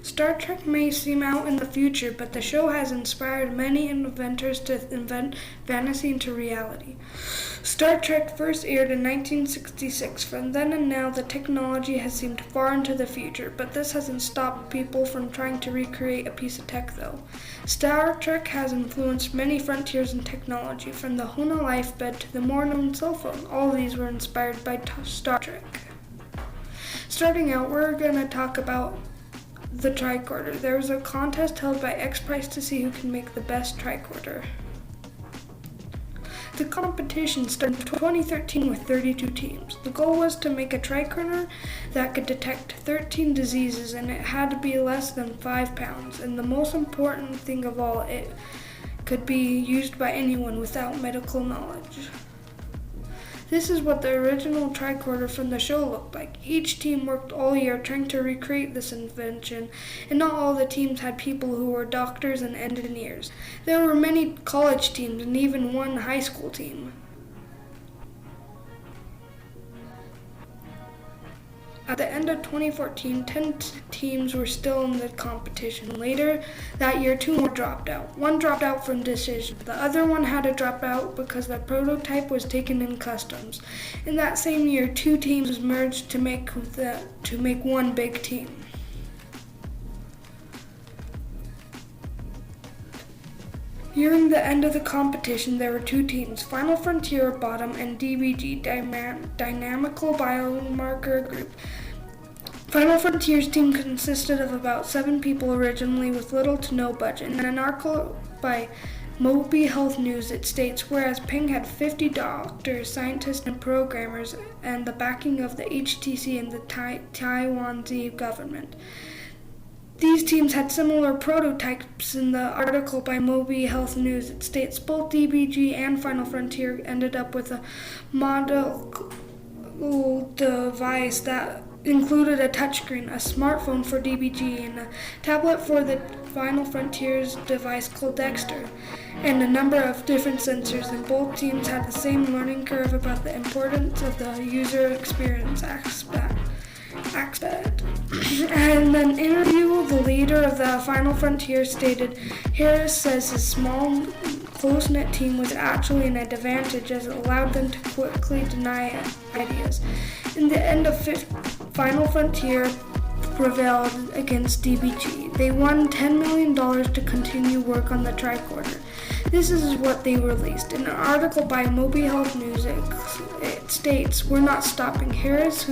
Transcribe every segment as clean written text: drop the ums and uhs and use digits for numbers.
Star Trek may seem out in the future, but the show has inspired many inventors to invent fantasy into reality. Star Trek first aired in 1966. From then and now, the technology has seemed far into the future, but this hasn't stopped people from trying to recreate a piece of tech, though. Star Trek has influenced many frontiers in technology, from the Hona lifebed to the more known cell phone. All of these were inspired by Star Trek. Starting out, we're going to talk about the tricorder. There was a contest held by X Prize to see who can make the best tricorder. The competition started in 2013 with 32 teams. The goal was to make a tricorder that could detect 13 diseases, and it had to be less than 5 pounds. And the most important thing of all, it could be used by anyone without medical knowledge. This is what the original tricorder from the show looked like. Each team worked all year trying to recreate this invention, and not all the teams had people who were doctors and engineers. There were many college teams and even one high school team. At the end of 2014, 10 teams were still in the competition. Later that year, 2 more dropped out. One dropped out from decision. The other one had to drop out because the prototype was taken in customs. In that same year, 2 teams merged to make one big team. Nearing the end of the competition, there were 2 teams, Final Frontier bottom and DBG, Dynamical Biomarker Group. Final Frontier's team consisted of about 7 people originally with little to no budget. In an article by Moby Health News, it states, whereas Ping had 50 doctors, scientists, and programmers, and the backing of the HTC and the Taiwanese government. These teams had similar prototypes. In the article by Moby Health News, it states both DBG and Final Frontier ended up with a model device that included a touchscreen, a smartphone for DBG, and a tablet for the Final Frontier's device called Dexter, and a number of different sensors. And both teams had the same learning curve about the importance of the user experience aspect. In an interview, the leader of the Final Frontier stated, Harris says his small, close-knit team was actually an advantage as it allowed them to quickly deny ideas. In the end of Final Frontier prevailed against DBG. They won $10 million to continue work on the tricorder. This is what they released. In an article by Moby Health News, it states, we're not stopping. Harris,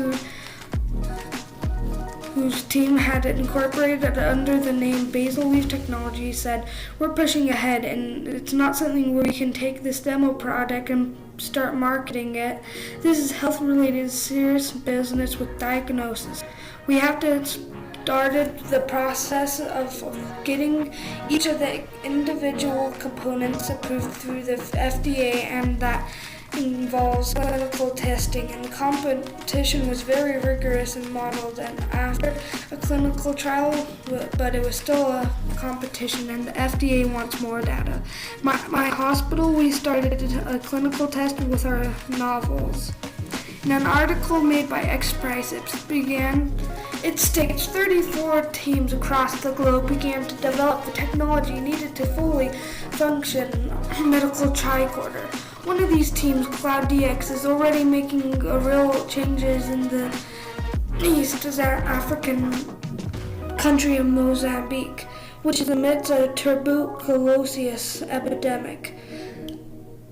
whose team had it incorporated under the name Basil Leaf Technology, said, we're pushing ahead, and it's not something where we can take this demo product and start marketing it. This is health-related serious business with diagnosis. We have to started the process of getting each of the individual components approved through the FDA, and that involves clinical testing, and the competition was very rigorous and modeled, and after a clinical trial, but it was still a competition, and the FDA wants more data. My hospital, we started a clinical test with our novels. In an article made by X Prize, it states 34 teams across the globe began to develop the technology needed to fully function medical tricorder. One of these teams, Cloud DX, is already making real changes in the East African country of Mozambique, which is amidst a tuberculosis epidemic.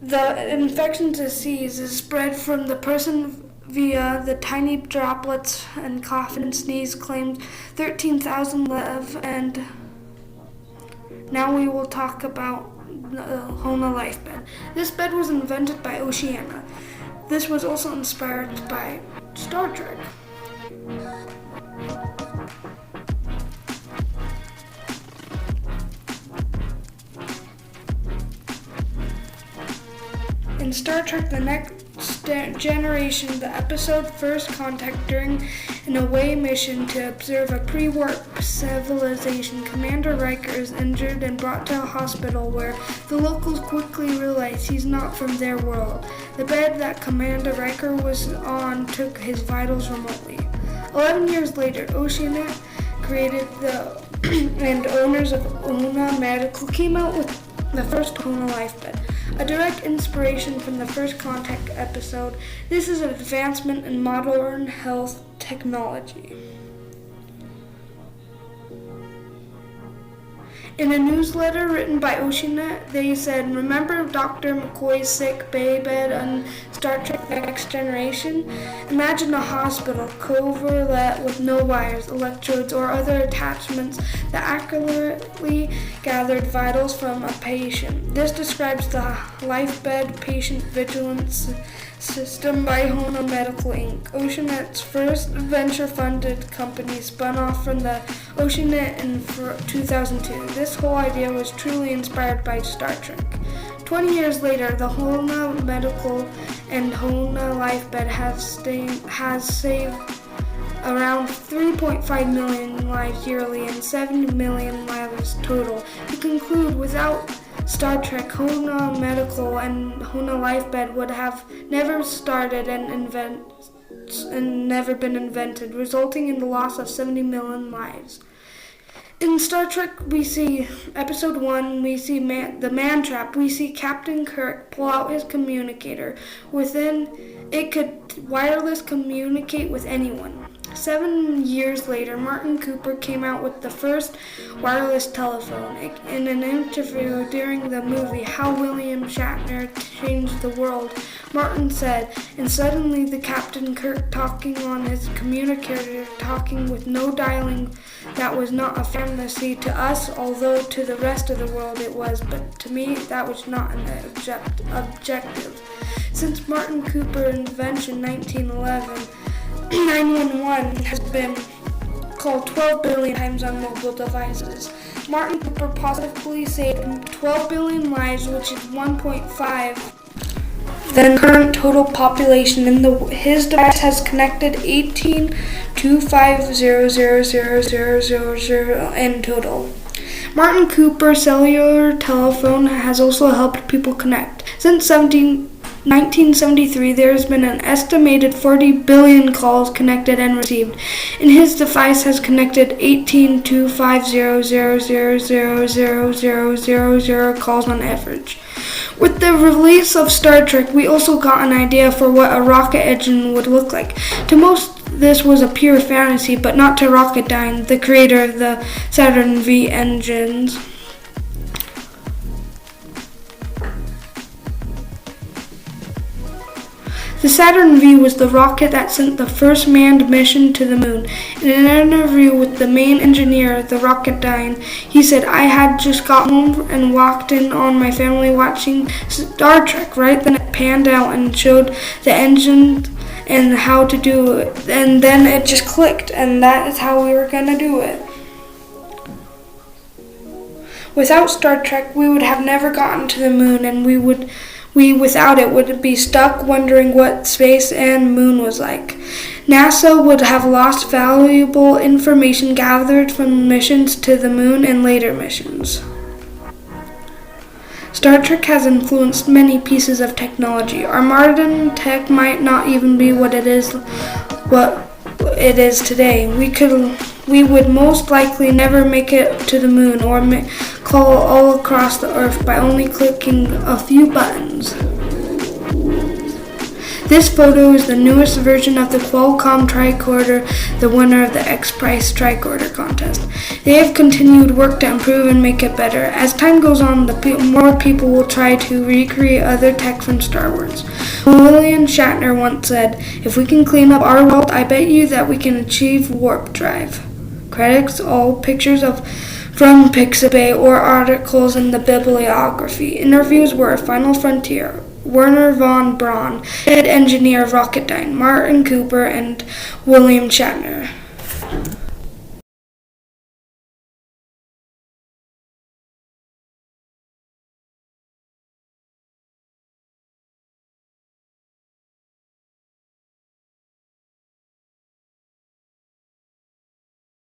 The infection disease is spread from the person via the tiny droplets, and cough and sneeze claimed 13,000 live. And now we will talk about the Hona life bed. This bed was invented by Oceana. This was also inspired by Star Trek. In Star Trek The Next Generation, the episode First Contact, during an away mission to observe a pre-warp civilization, Commander Riker is injured and brought to a hospital where the locals quickly realize he's not from their world. The bed that Commander Riker was on took his vitals remotely. 11 years later, Oceana created and owners of Hona Medical came out with the first Hona life bed, a direct inspiration from the first Contact episode. This is an advancement in modern health technology. In a newsletter written by Oceanet, they said, "Remember Dr. McCoy's sick bay bed on Star Trek The Next Generation? Imagine a hospital coverlet with no wires, electrodes, or other attachments that accurately gathered vitals from a patient. This describes the life bed patient vigilance system by Hona Medical Inc. Oceanet's first venture-funded company spun off from the Oceanet in 2002. This whole idea was truly inspired by Star Trek. 20 years later, the Hona Medical and Hona Life Bed has saved around 3.5 million lives yearly and 70 million lives total. To conclude, without Star Trek, Hona Medical and Hona Life Bed would have never started and never been invented, resulting in the loss of 70 million lives. In Star Trek, we see Episode 1, we see the man trap. We see Captain Kirk pull out his communicator. Within it could wireless communicate with anyone. 7 years later, Martin Cooper came out with the first wireless telephone. In an interview during the movie How William Shatner Changed the World, Martin said, "And suddenly the Captain Kirk talking on his communicator, talking with no dialing. That was not a fantasy to us, although to the rest of the world it was, but to me that was not an objective." Since Martin Cooper's invention in 1911, 911 has been called 12 billion times on mobile devices. Martin Cooper possibly saved 12 billion lives, which is 1.5 the current total population. His device has connected 18,250,000 in total. Martin Cooper's cellular telephone has also helped people connect. Since 1973, there has been an estimated 40 billion calls connected and received, and his device has connected 18,250,000 calls on average. With the release of Star Trek, we also got an idea for what a rocket engine would look like. To most, this was a pure fantasy, but not to Rocketdyne, the creator of the Saturn V engines. The Saturn V was the rocket that sent the first manned mission to the moon. In an interview with the main engineer of the Rocketdyne, he said, "I had just got home and walked in on my family watching Star Trek. Right then it panned out and showed the engine and how to do it. And then it just clicked, and that is how we were going to do it." Without Star Trek, we would have never gotten to the moon, and we without it would be stuck wondering what space and moon was like. NASA would have lost valuable information gathered from missions to the moon and later missions. Star Trek has influenced many pieces of technology. Our modern tech might not even be what it is today. We would most likely never make it to the moon or call all across the earth by only clicking a few buttons. This photo is the newest version of the Qualcomm tricorder, the winner of the X-Prize tricorder contest. They have continued work to improve and make it better. As time goes on, more people will try to recreate other tech from Star Wars. William Shatner once said, "If we can clean up our world, I bet you that we can achieve warp drive." Credits all pictures from Pixabay or articles in the bibliography. Interviews were Final Frontier, Werner von Braun, head engineer of Rocketdyne, Martin Cooper, and William Shatner.